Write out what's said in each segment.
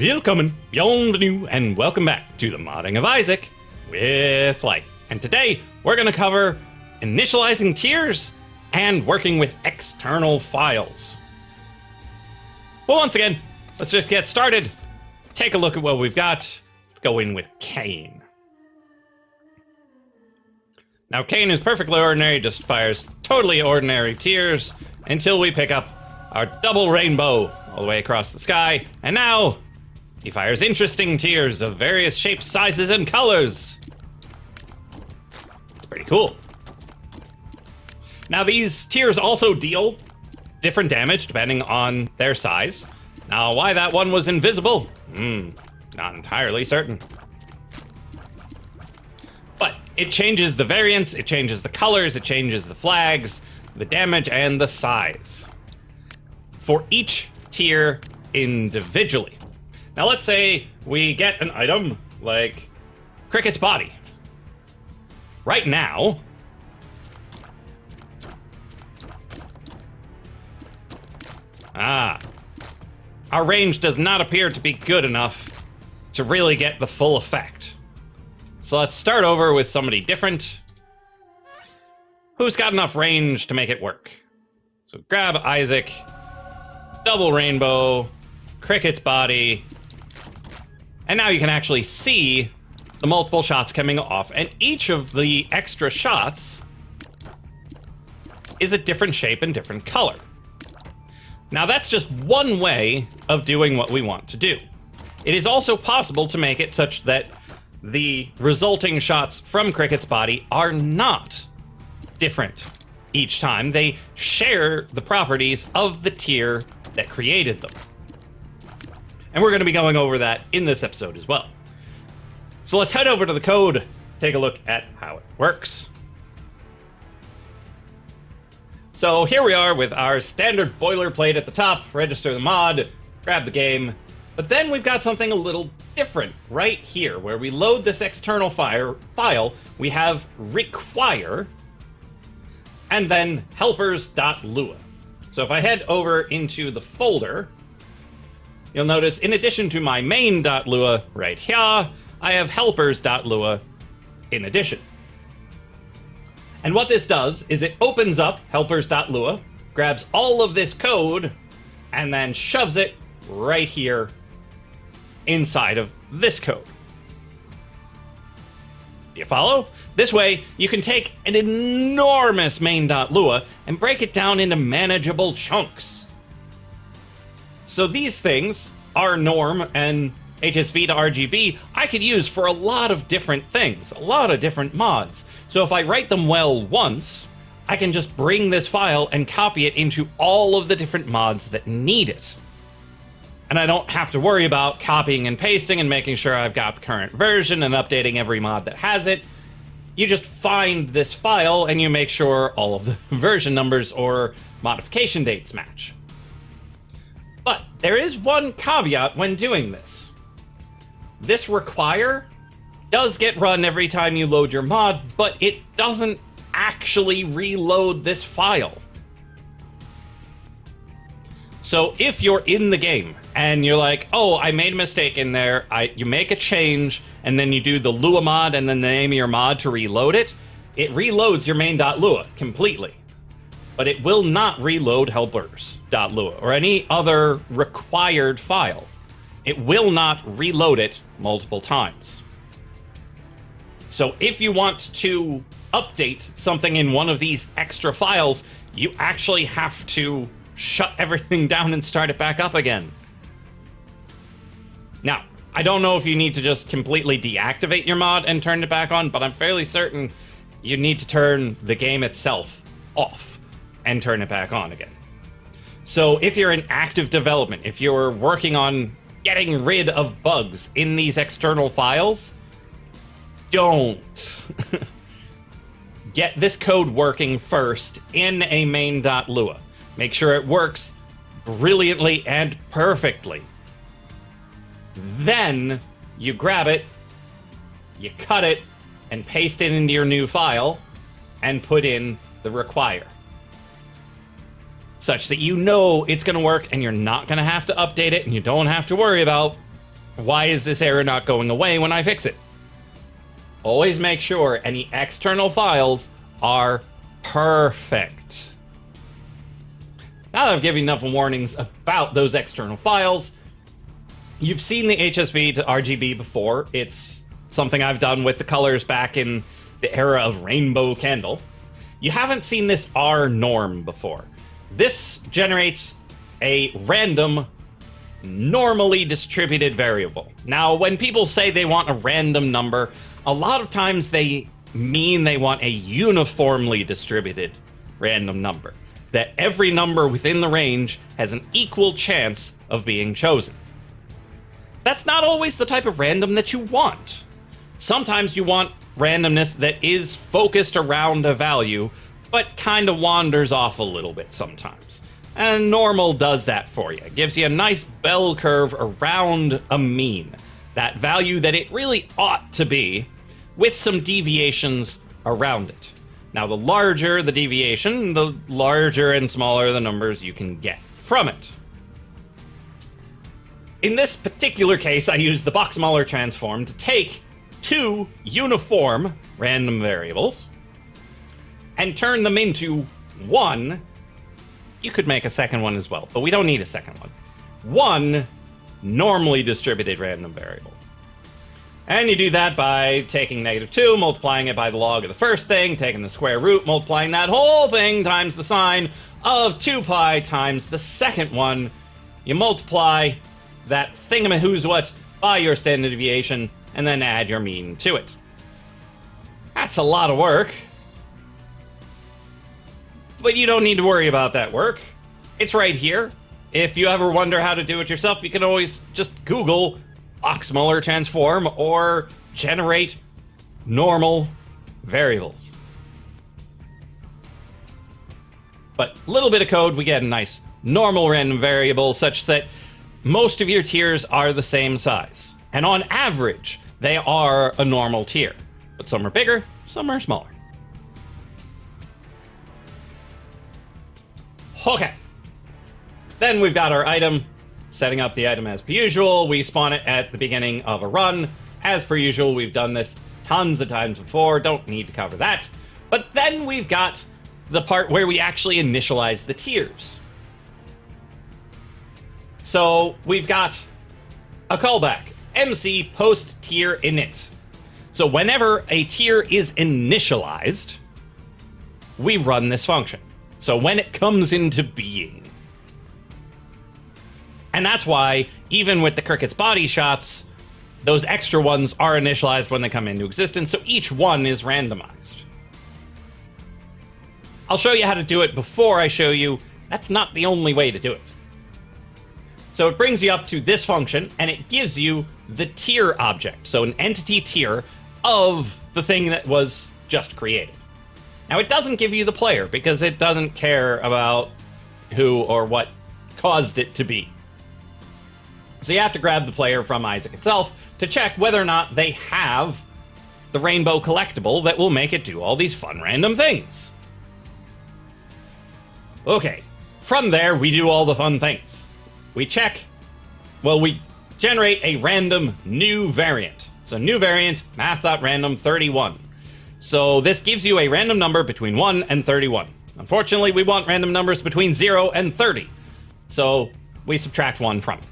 Willkommen, bienvenue, and welcome back to the Modding of Isaac with Lyte. And today, we're going to cover initializing tiers and working with external files. Well, once again, let's just get started. Take a look at what we've got. Let's go in with Cain. Now, Cain is perfectly ordinary, just fires totally ordinary tiers until we pick up our double rainbow all the way across the sky, and now he fires interesting tiers of various shapes, sizes, and colors. It's pretty cool. Now, these tiers also deal different damage depending on their size. Now, why that one was invisible? Not entirely certain. But it changes the variants, it changes the colors, it changes the flags, the damage, and the size for each tier individually. Now, let's say we get an item like Cricket's body. Right now, our range does not appear to be good enough to really get the full effect. So let's start over with somebody different who's got enough range to make it work. So grab Isaac, double rainbow, Cricket's body, and now you can actually see the multiple shots coming off, and each of the extra shots is a different shape and different color. Now, that's just one way of doing what we want to do. It is also possible to make it such that the resulting shots from Cricket's body are not different each time. They share the properties of the tier that created them. And we're going to be going over that in this episode as well. So let's head over to the code, take a look at how it works. So here we are with our standard boilerplate at the top, register the mod, grab the game, but then we've got something a little different right here, where we load this external file, we have require, and then helpers.lua. So if I head over into the folder, you'll notice in addition to my main.lua right here, I have helpers.lua in addition. And what this does is it opens up helpers.lua, grabs all of this code, and then shoves it right here inside of this code. You follow? This way, you can take an enormous main.lua and break it down into manageable chunks. So these things, our norm and HSV to RGB, I could use for a lot of different things, a lot of different mods. So if I write them well once, I can just bring this file and copy it into all of the different mods that need it. And I don't have to worry about copying and pasting and making sure I've got the current version and updating every mod that has it. You just find this file and you make sure all of the version numbers or modification dates match. But there is one caveat when doing this. This require does get run every time you load your mod, but it doesn't actually reload this file. So if you're in the game and you're like, oh, I made a mistake in there, you make a change, and then you do the Lua mod and then the name of your mod to reload it, it reloads your main.lua completely. But it will not reload helpers.lua or any other required file. It will not reload it multiple times. So if you want to update something in one of these extra files, you actually have to shut everything down and start it back up again. Now, I don't know if you need to just completely deactivate your mod and turn it back on, but I'm fairly certain you need to turn the game itself off and turn it back on again. So if you're in active development, if you're working on getting rid of bugs in these external files, don't. Get this code working first in a main.lua. Make sure it works brilliantly and perfectly. Then you grab it, you cut it, and paste it into your new file, and put in the require. Such that you know it's going to work and you're not going to have to update it and you don't have to worry about why is this error not going away when I fix it? Always make sure any external files are perfect. Now that I've given enough warnings about those external files, you've seen the HSV to RGB before. It's something I've done with the colors back in the era of Rainbow Candle. You haven't seen this R norm before. This generates a random, normally distributed variable. Now, when people say they want a random number, a lot of times they mean they want a uniformly distributed random number. That every number within the range has an equal chance of being chosen. That's not always the type of random that you want. Sometimes you want randomness that is focused around a value, but kind of wanders off a little bit sometimes. And normal does that for you. It gives you a nice bell curve around a mean, that value that it really ought to be, with some deviations around it. Now, the larger the deviation, the larger and smaller the numbers you can get from it. In this particular case, I use the Boxmuller transform to take two uniform random variables and turn them into one. You could make a second one as well, but we don't need a second one. One normally distributed random variable. And you do that by taking -2, multiplying it by the log of the first thing, taking the square root, multiplying that whole thing times the sine of 2 pi times the second one. You multiply that thingamahoo's-what by your standard deviation, and then add your mean to it. That's a lot of work. But you don't need to worry about that work. It's right here. If you ever wonder how to do it yourself, you can always just Google Boxmuller transform or generate normal variables. But a little bit of code, we get a nice normal random variable such that most of your tiers are the same size. And on average, they are a normal tier. But some are bigger, some are smaller. Okay. Then we've got our item. Setting up the item as per usual. We spawn it at the beginning of a run. As per usual, we've done this tons of times before. Don't need to cover that. But then we've got the part where we actually initialize the tiers. So we've got a callback. MC post tier init. So whenever a tier is initialized, we run this function. So when it comes into being. And that's why, even with the Cricket's body shots, those extra ones are initialized when they come into existence, so each one is randomized. I'll show you how to do it before I show you that's not the only way to do it. So it brings you up to this function, and it gives you the tier object, so an entity tier of the thing that was just created. Now, it doesn't give you the player, because it doesn't care about who or what caused it to be. So you have to grab the player from Isaac itself to check whether or not they have the rainbow collectible that will make it do all these fun random things. Okay, from there we do all the fun things. We generate a random new variant. So new variant, math.random31. So this gives you a random number between 1 and 31. Unfortunately, we want random numbers between 0 and 30. So we subtract 1 from it.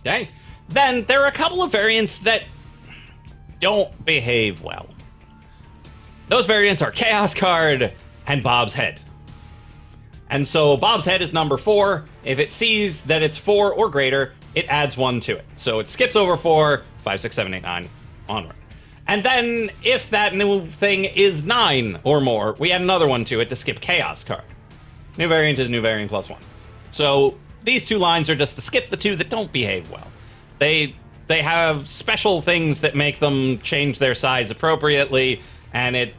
Okay? Then there are a couple of variants that don't behave well. Those variants are Chaos Card and Bob's Head. And so Bob's Head is number 4. If it sees that it's 4 or greater, it adds 1 to it. So it skips over 4, 5, 6, 7, 8, 9, onward. And then if that new thing is 9 or more, we add another 1 to it to skip Chaos Card. New variant is new variant plus 1. So these two lines are just to skip the two that don't behave well. They have special things that make them change their size appropriately, and it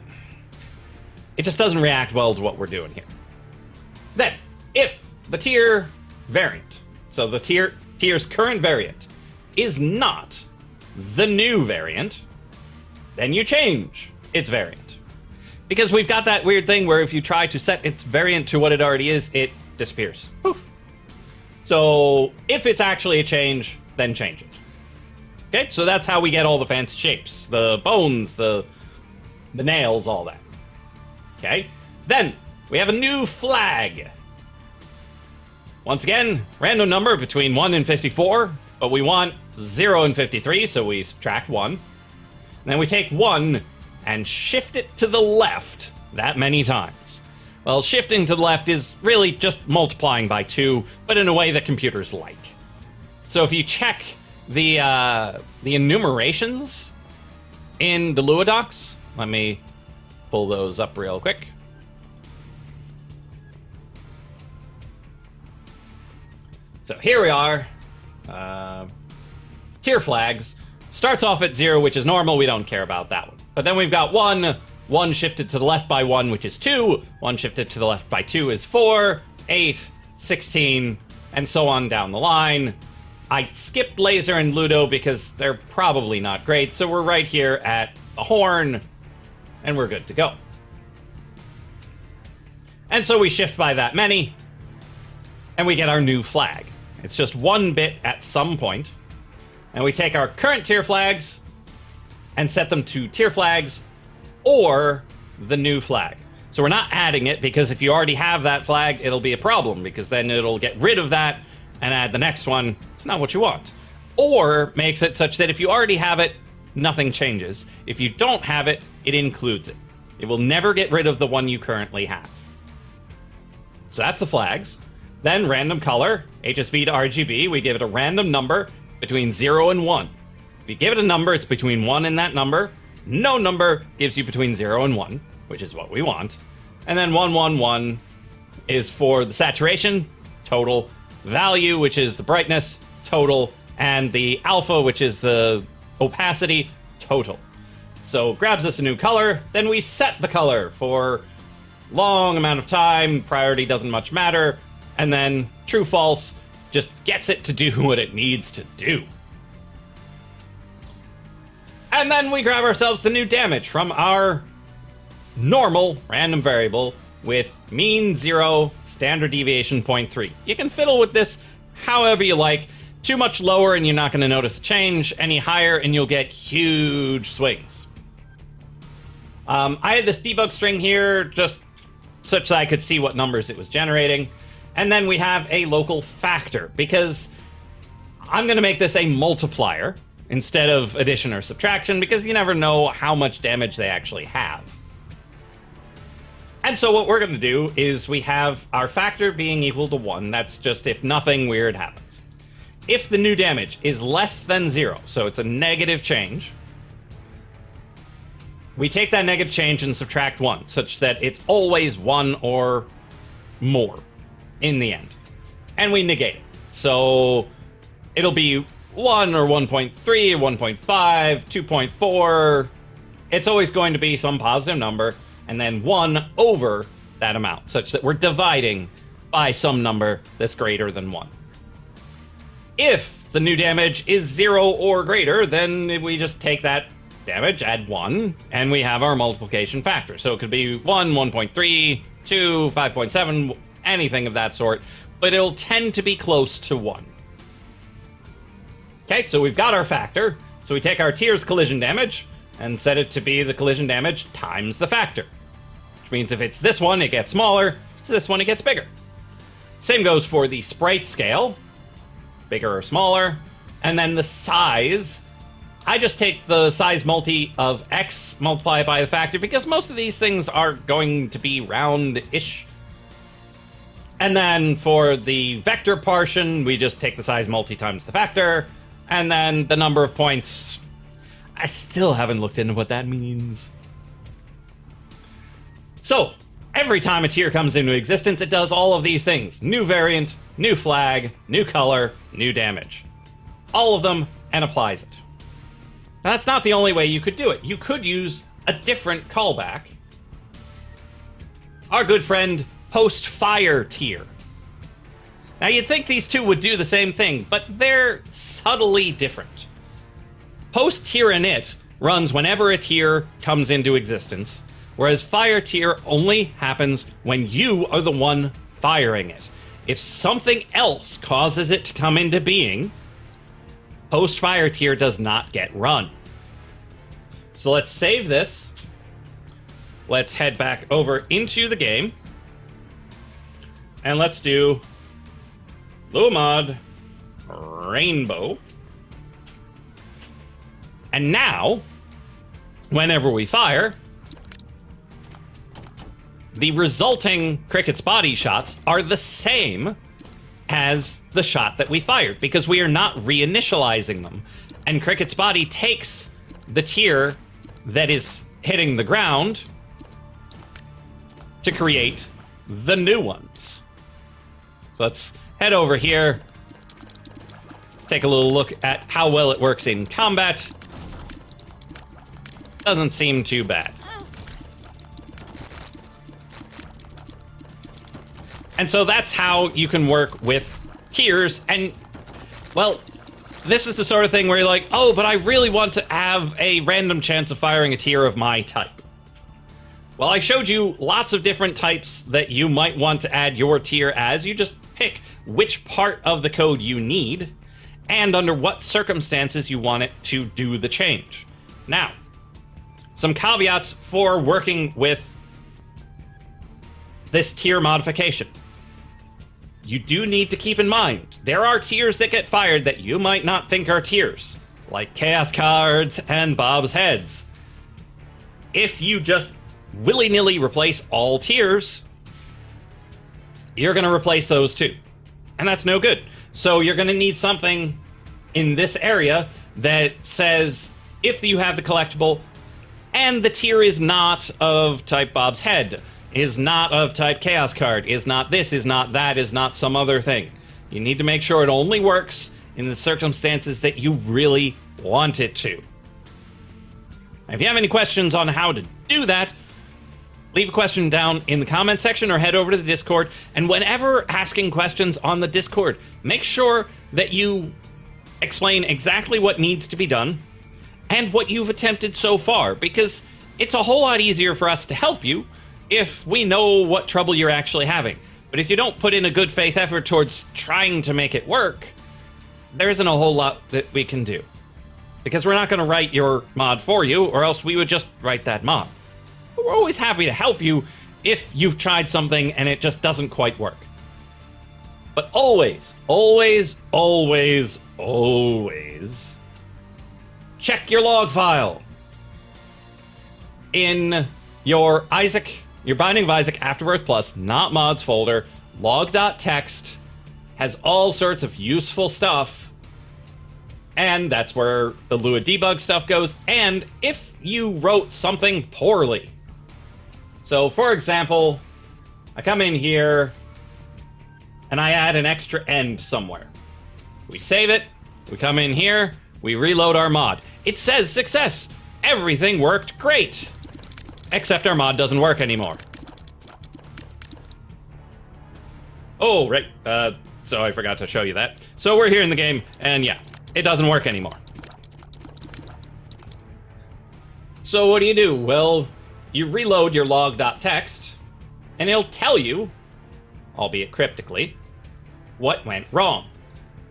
just doesn't react well to what we're doing here. Then, if the tier variant, so the tier's current variant, is not the new variant, then you change its variant. Because we've got that weird thing where if you try to set its variant to what it already is, it disappears. Poof. So if it's actually a change, then change it. Okay, so that's how we get all the fancy shapes. The bones, the nails, all that. Okay, then we have a new flag. Once again, random number between 1 and 54, but we want 0 and 53, so we subtract 1. And then we take 1 and shift it to the left that many times. Well, shifting to the left is really just multiplying by 2, but in a way that computers like. So if you check the enumerations in the Lua docs, let me pull those up real quick. So here we are. Tier flags. Starts off at 0, which is normal. We don't care about that one. But then we've got 1 shifted to the left by 1, which is 2. 1 shifted to the left by 2 is 4, 8, 16, and so on down the line. I skipped Laser and Ludo because they're probably not great, so we're right here at the horn, and we're good to go. And so we shift by that many, and we get our new flag. It's just 1 bit at some point, and we take our current tier flags and set them to tier flags or the new flag. So we're not adding it, because if you already have that flag, it'll be a problem, because then it'll get rid of that and add the next one. It's not what you want. Or makes it such that if you already have it, nothing changes. If you don't have it, it includes it. It will never get rid of the one you currently have. So that's the flags. Then random color, HSV to RGB, we give it a random number between 0 and 1. If you give it a number, it's between 1 and that number. No number gives you between 0 and 1, which is what we want. And then 111 is for the saturation, total, value, which is the brightness, total, and the alpha, which is the opacity, total. So grabs us a new color, then we set the color for long amount of time, priority doesn't much matter, and then true false just gets it to do what it needs to do. And then we grab ourselves the new damage from our normal random variable with mean 0, standard deviation 0.3. You can fiddle with this however you like. Too much lower and you're not going to notice a change. Any higher and you'll get huge swings. I had this debug string here just such that I could see what numbers it was generating. And then we have a local factor, because I'm going to make this a multiplier instead of addition or subtraction, because you never know how much damage they actually have. And so what we're going to do is we have our factor being equal to 1. That's just if nothing weird happens. If the new damage is less than 0, so it's a negative change, we take that negative change and subtract 1, such that it's always 1 or more in the end. And we negate it. So it'll be 1 or 1.3, 1.5, 2.4. It's always going to be some positive number, and then 1 over that amount, such that we're dividing by some number that's greater than 1. If the new damage is 0 or greater, then we just take that damage, add 1, and we have our multiplication factor. So it could be 1, 1.3, 2, 5.7, anything of that sort, but it'll tend to be close to 1. Okay, so we've got our factor, so we take our tier's collision damage and set it to be the collision damage times the factor. Which means if it's this one, it gets smaller. If it's this one, it gets bigger. Same goes for the sprite scale, bigger or smaller. And then the size, I just take the size multi of x, multiply it by the factor, because most of these things are going to be round-ish. And then for the vector portion, we just take the size multi times the factor, and then the number of points. I still haven't looked into what that means. So, every time a tier comes into existence, it does all of these things. New variant, new flag, new color, new damage. All of them, and applies it. Now, that's not the only way you could do it. You could use a different callback. Our good friend, post-fire tier. Now, you'd think these two would do the same thing, but they're subtly different. Post-tier init runs whenever a tier comes into existence, whereas fire tier only happens when you are the one firing it. If something else causes it to come into being, post-fire tier does not get run. So let's save this. Let's head back over into the game. And let's do Lua mod rainbow. And now, whenever we fire, the resulting Cricket's body shots are the same as the shot that we fired, because we are not reinitializing them. And Cricket's body takes the tier that is hitting the ground to create the new ones. So let's head over here, take a little look at how well it works in combat. Doesn't seem too bad. And so that's how you can work with tiers. And, well, this is the sort of thing where you're like, oh, but I really want to have a random chance of firing a tier of my type. Well, I showed you lots of different types that you might want to add your tier as. You just pick which part of the code you need and under what circumstances you want it to do the change. Now, some caveats for working with this tier modification. You do need to keep in mind, there are tiers that get fired that you might not think are tiers, like Chaos Cards and Bob's Heads. If you just willy-nilly replace all tiers, you're going to replace those too. And that's no good. So you're going to need something in this area that says, if you have the collectible, and the tier is not of type Bob's Head, is not of type Chaos Card, is not this, is not that, is not some other thing. You need to make sure it only works in the circumstances that you really want it to. Now, if you have any questions on how to do that, leave a question down in the comment section or head over to the Discord. And whenever asking questions on the Discord, make sure that you explain exactly what needs to be done and what you've attempted so far, because it's a whole lot easier for us to help you if we know what trouble you're actually having. But if you don't put in a good faith effort towards trying to make it work, there isn't a whole lot that we can do. Because we're not going to write your mod for you, or else we would just write that mod. But we're always happy to help you if you've tried something and it just doesn't quite work. But always, always, always, always check your log file. In your Binding of Isaac Afterbirth Plus, not mods folder, log.txt has all sorts of useful stuff. And that's where the Lua debug stuff goes. And if you wrote something poorly. So, for example, I come in here and I add an extra end somewhere. We save it, we come in here, we reload our mod. It says success. Everything worked great. Except our mod doesn't work anymore. Oh, right. So I forgot to show you that. So we're here in the game, and yeah, it doesn't work anymore. So what do? Well, you reload your log.txt, and it'll tell you, albeit cryptically, what went wrong.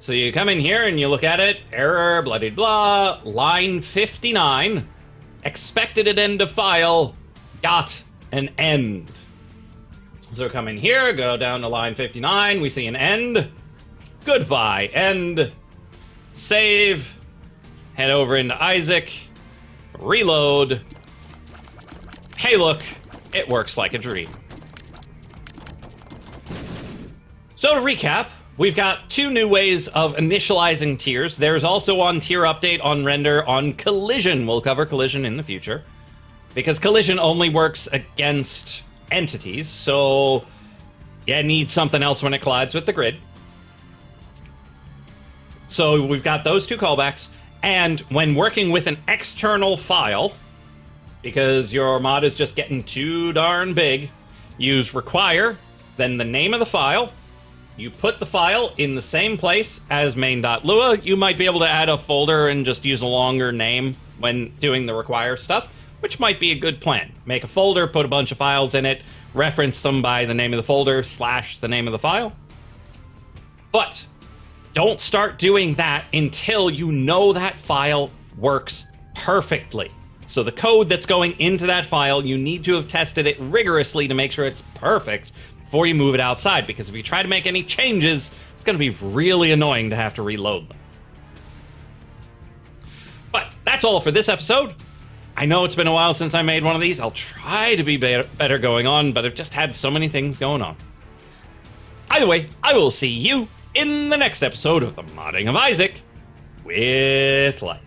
So you come in here and you look at it, error, blah, blah, blah, line 59, expected at end of file, got an end. So come in here, go down to line 59, we see an end. Goodbye, end. Save. Head over into Isaac. Reload. Hey, look, it works like a dream. So to recap, we've got two new ways of initializing tiers. There's also on tier update on render on collision. We'll cover collision in the future, because collision only works against entities, so you need something else when it collides with the grid. So we've got those two callbacks, and when working with an external file, because your mod is just getting too darn big, use require, then the name of the file. You put the file in the same place as main.lua. You might be able to add a folder and just use a longer name when doing the require stuff, which might be a good plan. Make a folder, put a bunch of files in it, reference them by the name of the folder / the name of the file. But don't start doing that until you know that file works perfectly. So the code that's going into that file, you need to have tested it rigorously to make sure it's perfect before you move it outside, because if you try to make any changes, it's going to be really annoying to have to reload them. But that's all for this episode. I know it's been a while since I made one of these. I'll try to be better going on, but I've just had so many things going on. Either way, I will see you in the next episode of the Modding of Isaac with Lyte.